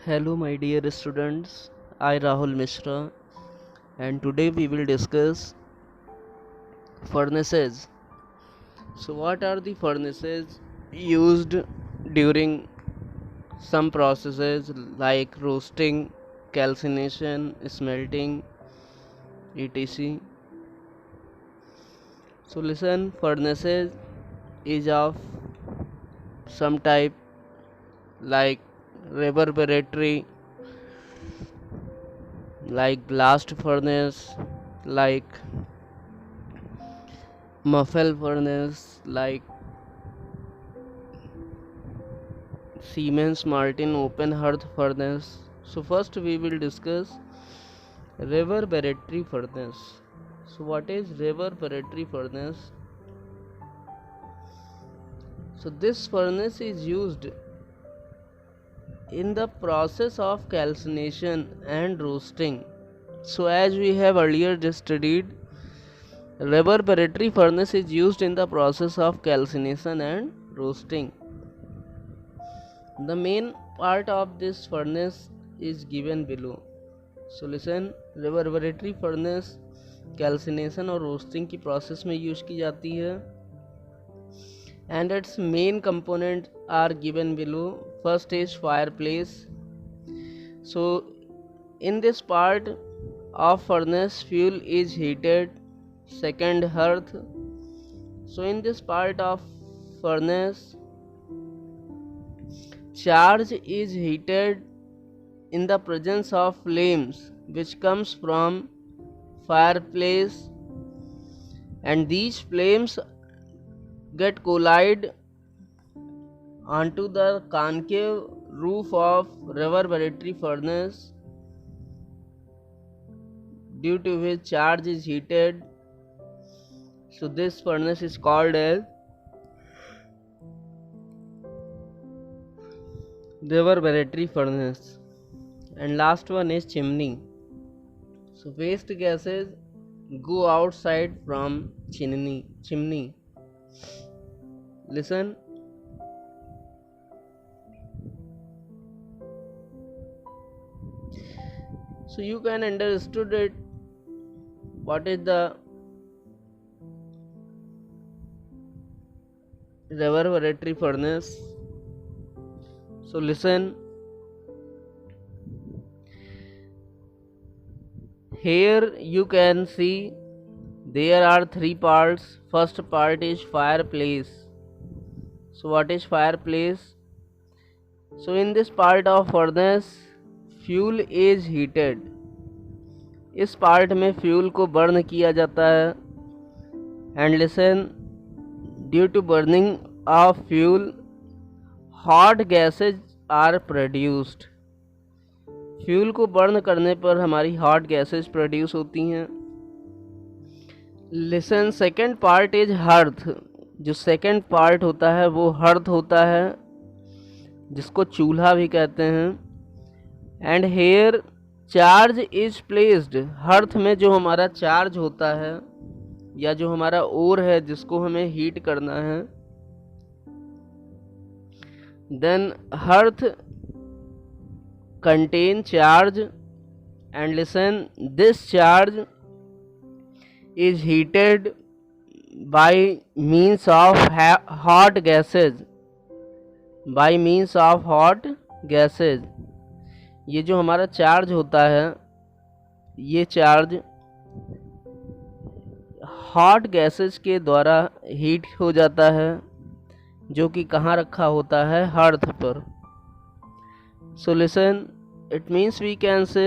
Hello, my dear students. I Rahul Mishra, and today we will discuss furnaces. So, what are the furnaces used during some processes like roasting, calcination, smelting, etc. So, listen, furnaces is of some type like reverberatory, like blast furnace, like muffle furnace, like Siemens Martin open hearth furnace. So first we will discuss reverberatory furnace. So what is reverberatory furnace? So this furnace is used in the process of calcination and roasting. So as we have earlier just studied, reverberatory furnace is used in the process of calcination and roasting. The main part of this furnace is given below. So listen, reverberatory furnace calcination और roasting की process में use की जाती है and it's main component are given below. First is fire place. So in this part of furnace fuel is heated. Second hearth. So in this part of furnace charge is heated in the presence of flames which comes from fireplace, and these flames get collide onto the concave roof of reverberatory furnace, due to which charge is heated. So this furnace is called as reverberatory furnace. And last one is chimney. So waste gases go outside from chimney. Listen. So you can understood it. What is the reverberatory furnace? So listen. Here you can see there are three parts. First part is fireplace. So what is fireplace? So in this part of furnace fuel is heated. इस part में fuel को burn किया जाता है. And listen, due to burning of fuel hot gases are produced. Fuel को burn करने पर हमारी हॉट गैसेज प्रोड्यूस होती हैं. Listen, second part is hearth. जो सेकेंड पार्ट होता है वो हर्थ होता है, जिसको चूल्हा भी कहते हैं. And here charge is placed. Hearth में जो हमारा चार्ज होता है या जो हमारा ओर है जिसको हमें हीट करना है, then hearth contain charge, and listen, this charge is heated by means of hot gases. by means of hot gases. ये जो हमारा चार्ज होता है, ये चार्ज हॉट गैसेस के द्वारा हीट हो जाता है, जो कि कहाँ रखा होता है, हर्थ पर. So listen, it means we can say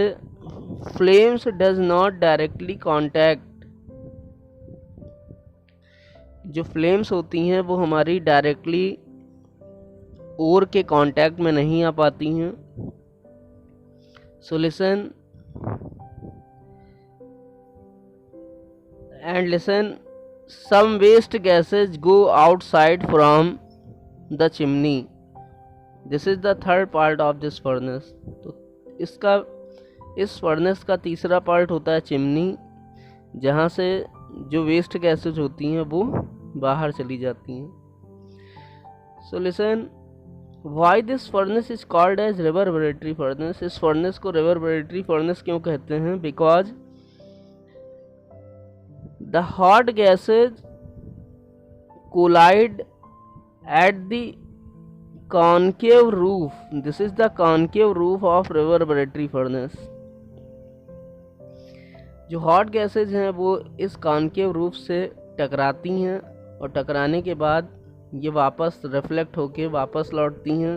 flames does not directly contact. जो फ्लेम्स होती हैं वो हमारी डायरेक्टली ओर के कांटेक्ट में नहीं आ पाती हैं. So listen and listen, some waste gases go outside from the chimney. This is the third part of this furnace. तो इस फर्नेस का तीसरा पार्ट होता है चिमनी, जहाँ से जो वेस्ट गैसेज होती हैं वो बाहर चली जाती हैं. So listen, Why this furnace is called as reverberatory furnace? इस furnace को reverberatory furnace क्यों कहते हैं? Because the hot gases collide at the concave roof. This is the concave roof of reverberatory furnace. जो हॉट गैसेज हैं वो इस concave roof से टकराती हैं और टकराने के बाद ये वापस रिफ्लेक्ट होके वापस लौटती हैं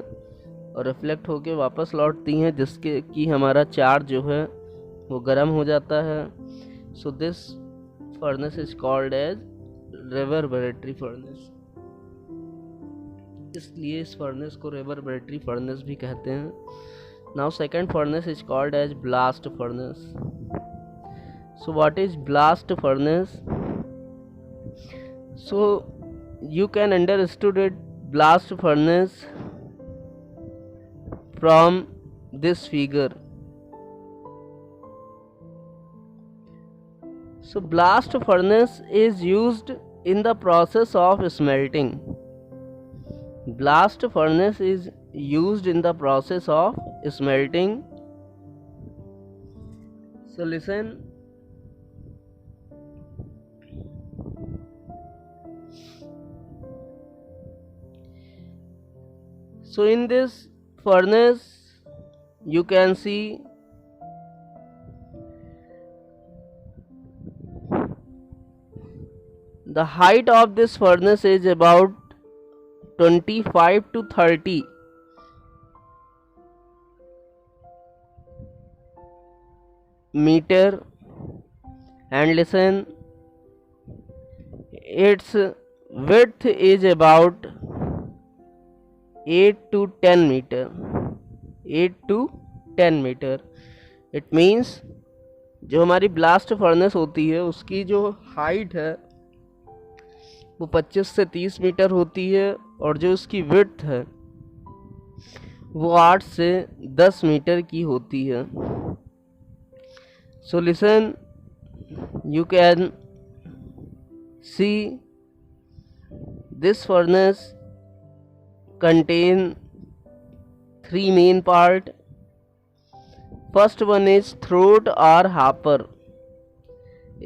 और रिफ्लेक्ट होके वापस लौटती हैं, जिसके कि हमारा चार्ज जो है वो गर्म हो जाता है. So this furnace is called as reverberatory furnace. इसलिए इस फर्नेस को रिवर्बरेटरी फर्नेस भी कहते हैं. Now second furnace is called as blast furnace. So what is blast furnace? So you can understood it blast furnace from this figure. So blast furnace is used in the process of smelting. Blast furnace is used in the process of smelting. So listen. So in this furnace you can see the height of this furnace is about 25 to 30 meter, and listen, its width is about 8 to 10 meter. 8 to 10 meter. It means जो हमारी blast furnace होती है उसकी जो height है वो 25 से 30 metre होती है और जो उसकी विड्थ है वो 8 से 10 मीटर की होती है. So listen, you can see this furnace contain three main part. First one is throat और hopper.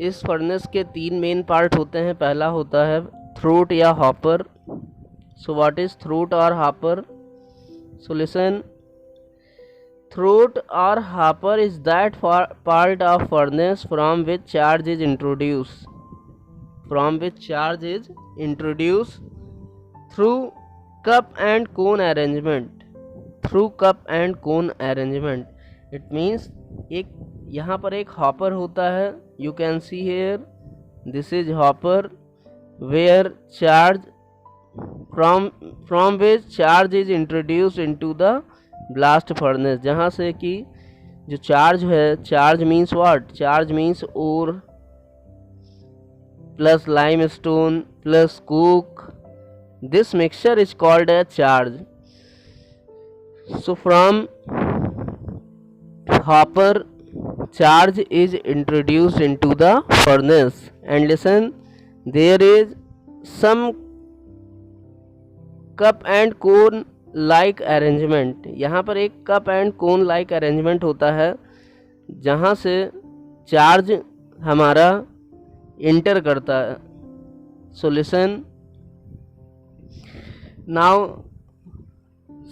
इस फर्नेस के 3 मेन पार्ट होते हैं. पहला होता है थ्रोट या hopper. So what is throat और हॉपर? सो लिसन, थ्रोट और hopper is that part of furnace from which charge is introduce through cup and cone arrangement. It means एक यहाँ पर एक हॉपर होता है. You can see here, this is hopper where charge from which charge is introduced into the blast furnace. जहाँ से कि जो चार्ज है, charge means what? Charge means ore plus limestone plus coke. This mixture is called a charge. So from hopper, charge is introduced into the furnace. And listen, there is some cup and cone like arrangement. यहाँ पर एक cup and cone like arrangement होता है जहाँ से charge हमारा inter करता है. So listen. Now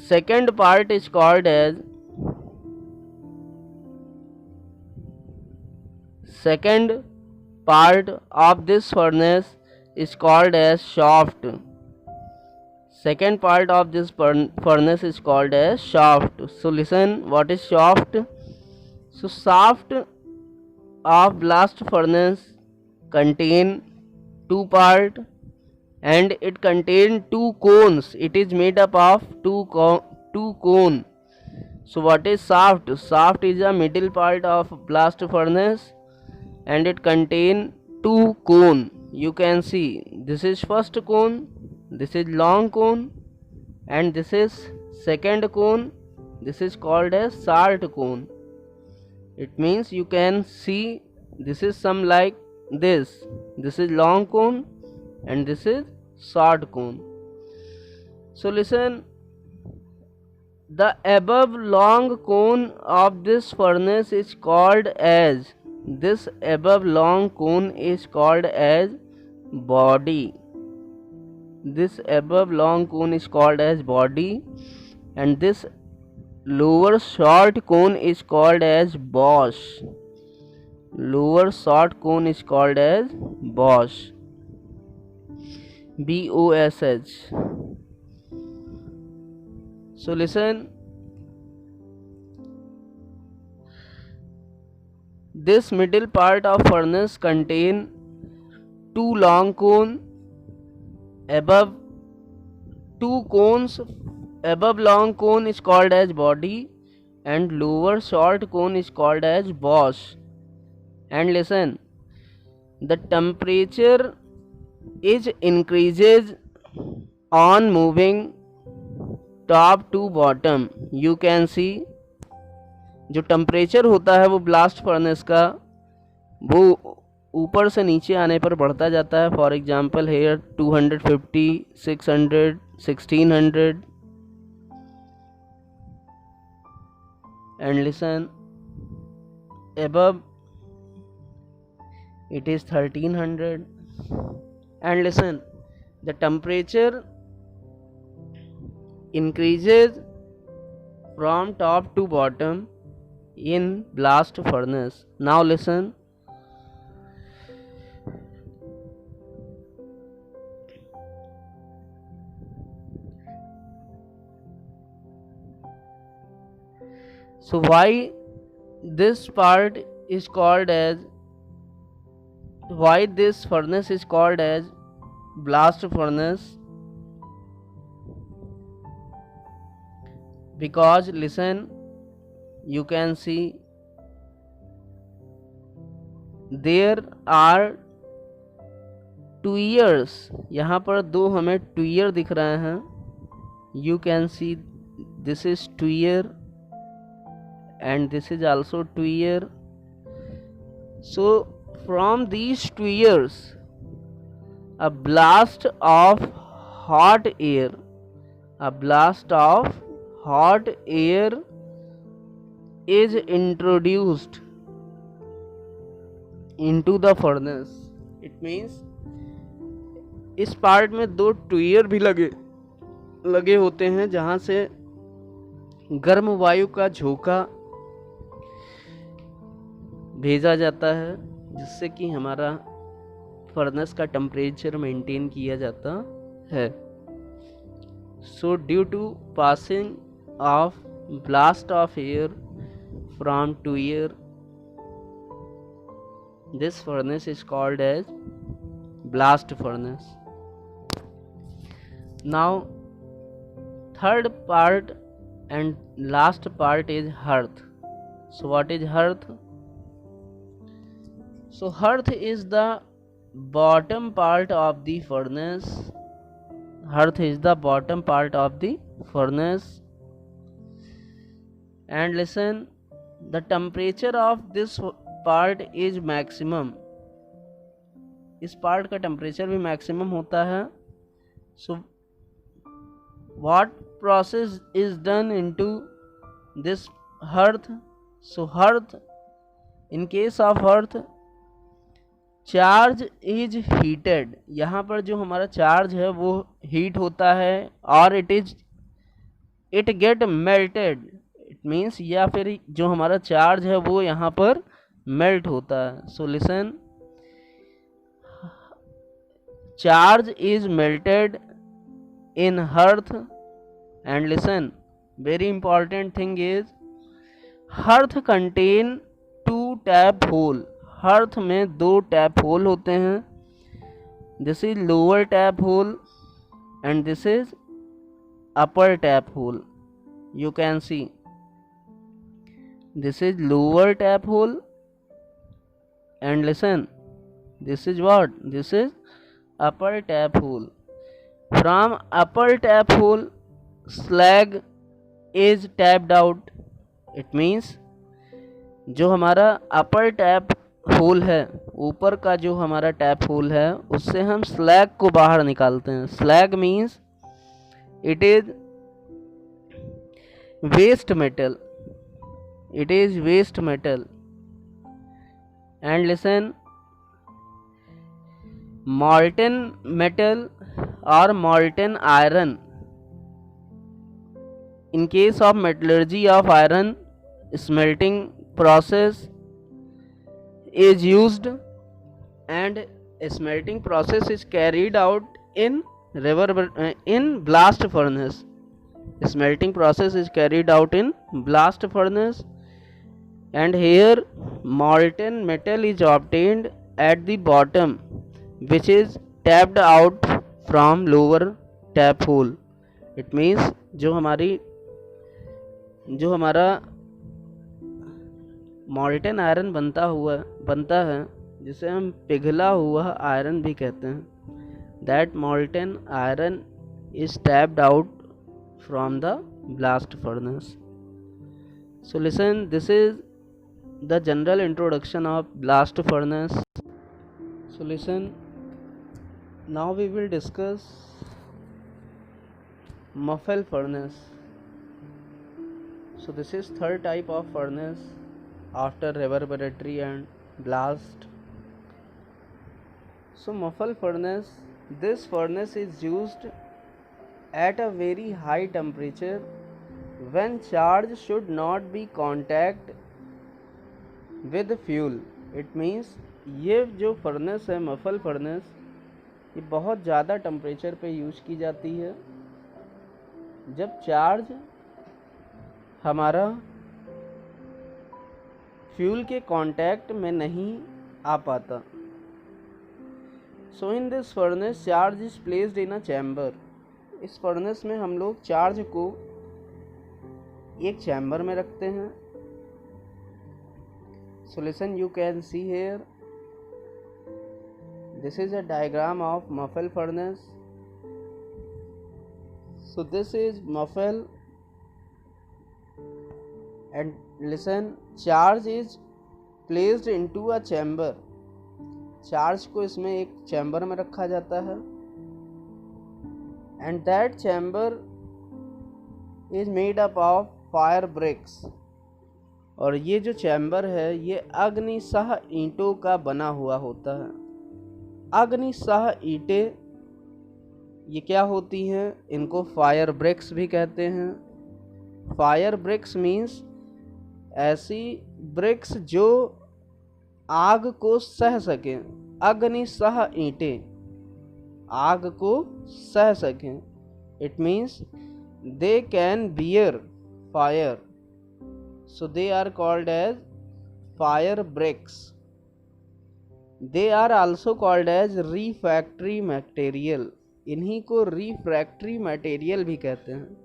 second part is called as second part of this furnace is called as shaft. Second part of this furnace is called as shaft. So listen, what is shaft? So shaft of blast furnace contain 2 part and it contains 2 cones. It is made up of 2 cone. So what is shaft? Shaft is a middle part of blast furnace and it contains 2 cone. You can see this is first cone, this is long cone, and this is second cone. This is called as salt cone. It means you can see this is some like this. This is long cone and this is short cone. So listen, The above long cone of this furnace is called as, this above long cone is called as body. This above long cone is called as body, and this lower short cone is called as boss. Lower short cone is called as boss. BOSH. So listen, this middle part of furnace contain two long cone. Above two cones, above long cone is called as body, and lower short cone is called as boss. And listen, the temperature is increases on moving top to bottom. You can see, जो temperature होता है वो blast furnace का, वो ऊपर से नीचे आने पर बढ़ता जाता है. For example here 250, 600, 1600. And listen, above it is 1300. And listen, the temperature increases from top to bottom in blast furnace. Now listen, so why this part is called as, why this furnace is called as blast furnace? Because listen, you can see there are two ears. यहाँ पर दो हमें two ear दिख रहे हैं. You can see this is two ear and this is also two ear. So from these two ears, a blast of hot air, a blast of hot air is introduced into the furnace. It means इस part में दो ट्यूयर भी लगे होते हैं जहां से गर्म वायु का झोंका भेजा जाता है, जिससे कि हमारा फर्नेस का टेम्परेचर मेंटेन किया जाता है. So due to passing of blast of air from two-ear, this furnace is called as blast furnace. Now third part and last part is hearth. So what is hearth? So hearth is the bottom part of the furnace. Hearth is the bottom part of the furnace. And listen, the temperature of this part is maximum. इस part का temperature भी maximum होता है. So what process is done into this hearth? So hearth, in case of hearth, charge is heated. यहाँ पर जो हमारा charge है वो हीट होता है और it get melted. It means, या फिर जो हमारा चार्ज है वो यहाँ पर मेल्ट होता है. So listen, charge is melted in hearth. And listen, very important thing is, hearth contain two tap hole. हर्थ में दो टैप होल होते हैं. This is lower tap hole and this is upper tap hole. You can see, this is lower tap hole and listen, this is what? This is upper tap hole. From upper tap hole slag is tapped out. It means जो हमारा अपर tap whole है, ऊपर का जो हमारा tap whole है, उससे हम स्लैग को बाहर निकालते हैं. Slag means it is waste metal. It is waste metal. And listen, molten metal or molten iron. In case of metallurgy of iron, smelting process is used, and smelting process is carried out in blast furnace. Smelting process is carried out in blast furnace, and here molten metal is obtained at the bottom, which is tapped out from lower tap hole. It means जो हमारा मॉल्टन iron बनता है, जिसे हम पिघला हुआ iron भी कहते हैं, that मॉल्टन iron is tapped out from the blast furnace. So listen, this is the general introduction of blast furnace. So listen, now we will discuss muffle furnace. So this is third type of furnace after reverberatory and blast. So muffle furnace, this furnace is used at a very high temperature when charge should not be contact with fuel. It means ये जो furnace है, muffle furnace, ये बहुत ज़्यादा temperature पे use की जाती है जब चार्ज हमारा फ्यूल के कांटेक्ट में नहीं आ पाता. So in this furnace charge is placed in a chamber. इस फर्नेस में हम लोग चार्ज को एक चैम्बर में रखते हैं. So listen, you can see here, this is a diagram of muffle furnace. So this is muffle, and listen, charge is placed into a chamber. Charge को इसमें एक चैम्बर में रखा जाता है, and that chamber is made up of fire bricks. और ये जो चैम्बर है ये अग्निशः ईंटों का बना हुआ होता है. अग्निशः ईंटें ये क्या होती हैं? इनको फायर ब्रिक्स भी कहते हैं. फायर ब्रिक्स मीन्स ऐसी ब्रिक्स जो आग को सह सकें. अग्निशः ईंटें आग को सह सकें. It means they can bear fire, so they are called as fire bricks. They are also called as refractory material. इन्हीं को रिफ्रैक्टरी मटेरियल भी कहते हैं.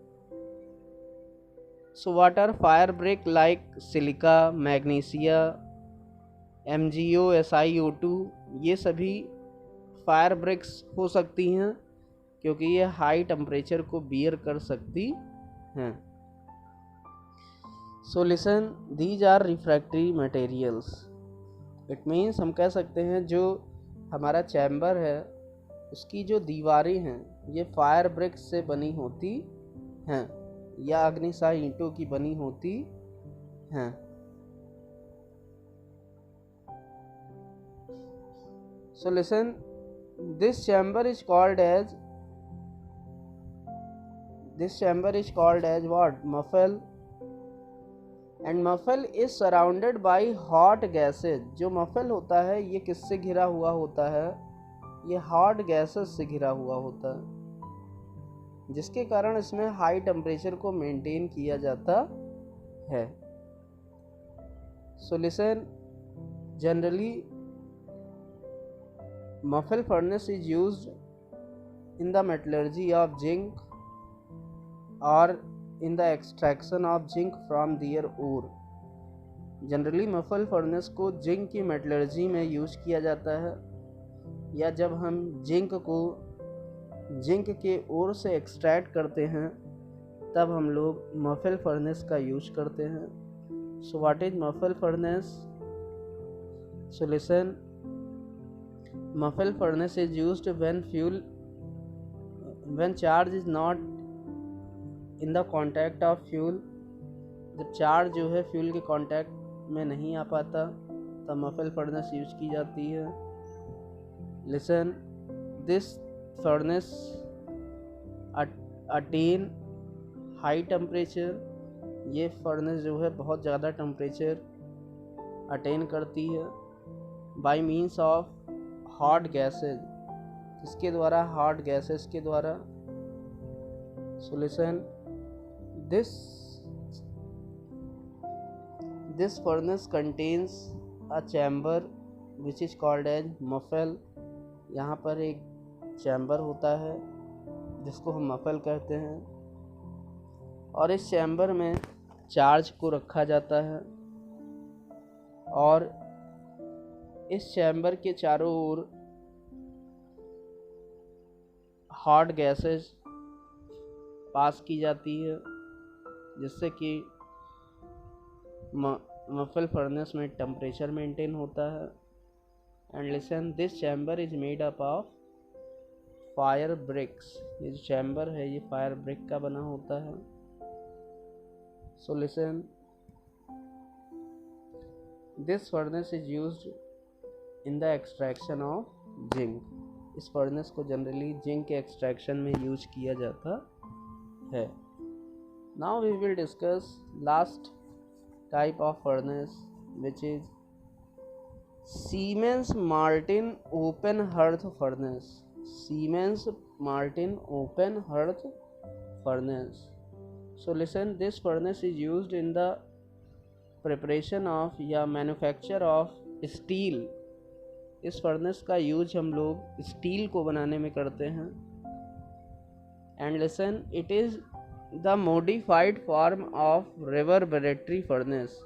So what are fire brick like silica, magnesia, MgO, SiO2? ये सभी fire bricks हो सकती हैं क्योंकि ये हाई टेम्परेचर को बियर कर सकती हैं. So listen, these are refractory materials. It means हम कह सकते हैं जो हमारा चैम्बर है उसकी जो दीवारें हैं ये फायर ब्रिक्स से बनी होती हैं या अग्निशः ईंटों की बनी होती हैं. So listen, this chamber is called as what? Muffle. And muffle is surrounded by hot gases. जो muffle होता है ये किससे घिरा हुआ होता है? ये hot gases से घिरा हुआ होता है, जिसके कारण इसमें हाई टेम्परेचर को मेंटेन किया जाता है. So listen, generally muffle furnace is used in the metallurgy of zinc और in the extraction of zinc from their ore. Generally muffle furnace को जिंक की मेटलर्जी में यूज किया जाता है, या जब हम जिंक के ओर से एक्सट्रैक्ट करते हैं तब हम लोग मफल फर्नेस का यूज करते हैं. So what is muffle furnace? So listen, muffle furnace is used when charge is not in the contact of fuel जब चार्ज जो है फ्यूल के कांटेक्ट में नहीं आ पाता तब मफल फर्नेस यूज की जाती है। Listen, this furnace attain high temperature. ये फर्नेस जो है बहुत ज़्यादा टेम्परेचर अटेन करती है by means of hot gases. इसके द्वारा, हॉट गैसेस के द्वारा। So listen, this furnace contains a chamber which is called as muffle. यहाँ पर एक चैम्बर होता है जिसको हम मफल कहते हैं, और इस चैम्बर में चार्ज को रखा जाता है और इस चैम्बर के चारों ओर हॉट गैसेस पास की जाती है जिससे कि मफल फर्नेस में टेम्परेचर मेंटेन होता है। And listen, this chamber is made up of fire bricks. ये जो चैम्बर है ये फायर ब्रिक का बना होता है। So listen, this furnace is used in the extraction of zinc. इस फर्नेस को जनरली जिंक के एक्सट्रैक्शन में यूज किया जाता है। Now we will discuss last type of furnace which is Siemens Martin open hearth furnace. Siemens Martin open hearth furnace. So listen, this furnace is used in the preparation of या manufacture of steel. इस furnace का use हम लोग steel को बनाने में करते हैं। And listen, it is the modified form of reverberatory furnace.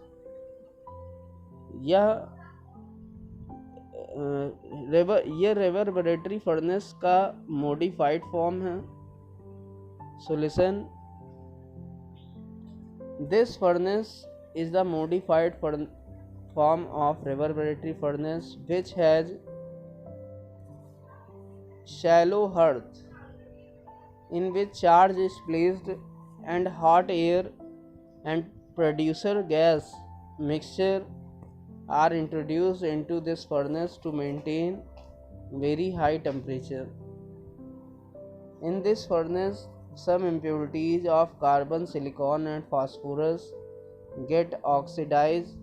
ये रिवर्बरेटरी फर्नेस का मॉडिफाइड फॉर्म है। So listen, this furnace is the modified form of reverberatory furnace which has shallow hearth in which charge is placed and hot air and producer gas mixture are introduced into this furnace to maintain very high temperature. In this furnace, some impurities of carbon, silicon and phosphorus get oxidized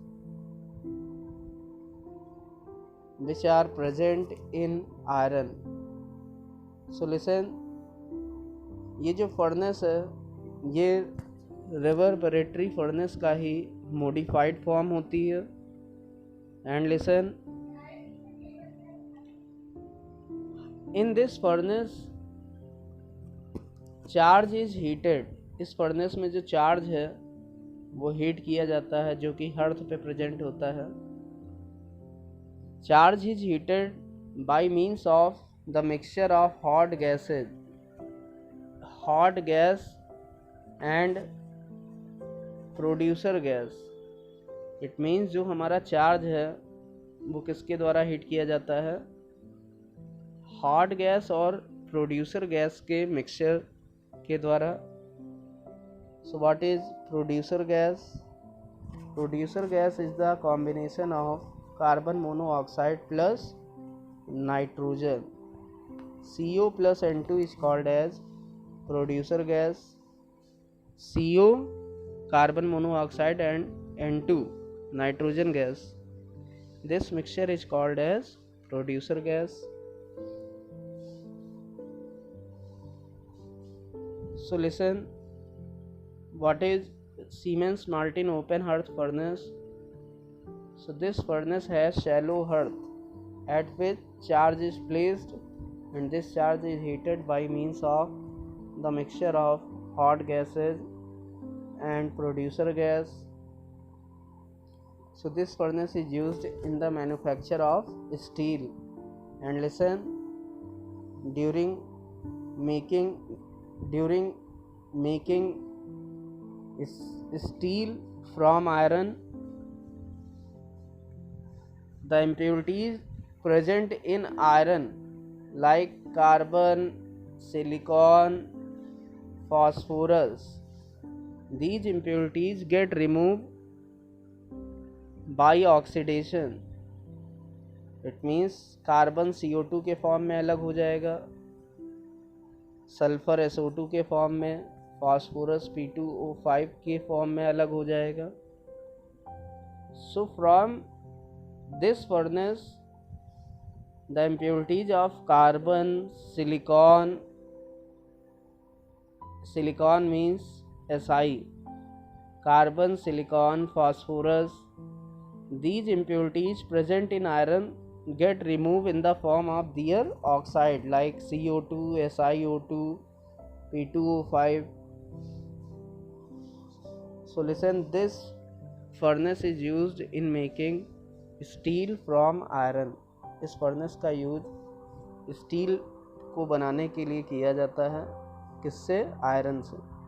which are present in iron. So listen, ये जो furnace है ये reverberatory furnace का ही modified form होती है। And listen, in this furnace charge is heated. इस furnace में जो चार्ज है वो हीट किया जाता है जो कि हर्थ पे प्रेजेंट होता है। Charge is heated by means of the mixture of hot gases, hot gas and producer gas. It means जो हमारा चार्ज है वो किसके द्वारा हीट किया जाता है? हॉट गैस और प्रोड्यूसर गैस के मिक्सचर के द्वारा। So what is producer gas? Producer gas is the combination of carbon monoxide plus nitrogen. CO plus N2 is called as producer gas. CO carbon monoxide and N2 nitrogen gas. This mixture is called as producer gas. So listen, what is Siemens Martin open hearth furnace? So this furnace has shallow hearth at which charge is placed and this charge is heated by means of the mixture of hot gases and producer gas. So this furnace is used in the manufacture of steel. And listen, during making steel from iron, the impurities present in iron like carbon, silicon, phosphorus These impurities get removed by oxidation. It means carbon CO2 के form में अलग हो जाएगा, sulphur SO2 के form में, phosphorus P2O5 के form में अलग हो जाएगा. So from this furnace the impurities of carbon, silicon means Si, carbon, silicon, phosphorus, these impurities present in iron get removed in the form of their oxide like CO2, SiO2, P2O5. So listen, this furnace is used in making steel from iron. इस furnace का use steel को बनाने के लिए किया जाता है. किससे? आयरन से.